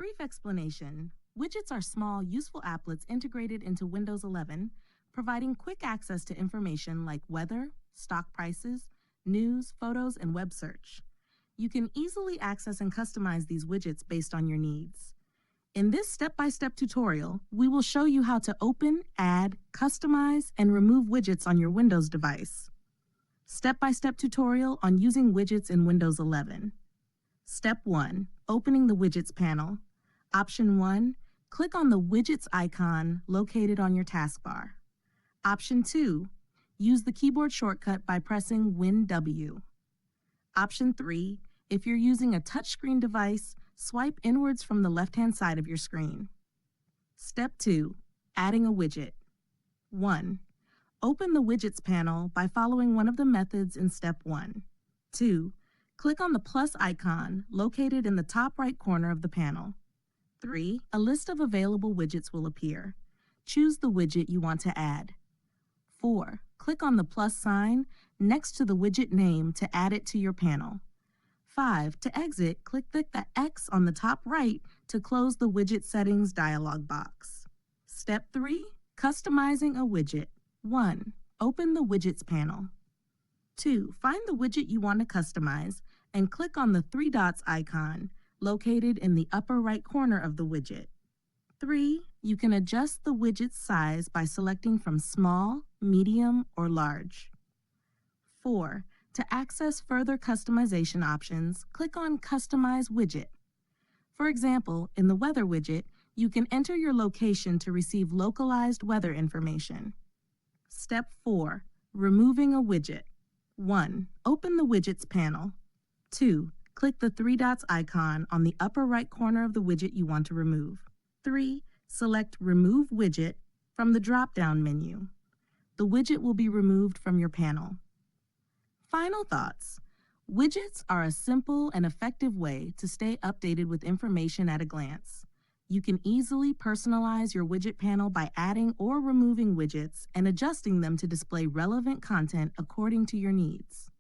brief explanation, widgets are small, useful applets integrated into Windows 11, providing quick access to information like weather, stock prices, news, photos, and web search. You can easily access and customize these widgets based on your needs. In this step-by-step tutorial, we will show you how to open, add, customize, and remove widgets on your Windows device. Step-by-step tutorial on using widgets in Windows 11. Step 1. Opening the Widgets panel. Option 1. Click on the Widgets icon located on your taskbar. Option 2. Use the keyboard shortcut by pressing Win-W. Option 3. If you're using a touchscreen device, swipe inwards from the left-hand side of your screen. Step 2. Adding a widget. 1. Open the Widgets panel by following one of the methods in Step 1. 2. Click on the plus icon located in the top right corner of the panel. 3. A list of available widgets will appear. Choose the widget you want to add. 4. Click on the plus sign next to the widget name to add it to your panel. 5. To exit, click the X on the top right to close the Widget Settings dialog box. Step 3. Customizing a widget. 1. Open the Widgets panel. 2. Find the widget you want to customize and click on the three dots icon located in the upper right corner of the widget. 3. You can adjust the widget's size by selecting from small, medium, or large. 4. To access further customization options, click on Customize Widget. For example, in the Weather widget, you can enter your location to receive localized weather information. Step 4. Removing a widget. 1. Open the Widgets panel. 2. Click the three dots icon on the upper right corner of the widget you want to remove. 3. Select Remove Widget from the drop-down menu. The widget will be removed from your panel. Final thoughts. Widgets are a simple and effective way to stay updated with information at a glance. You can easily personalize your widget panel by adding or removing widgets and adjusting them to display relevant content according to your needs.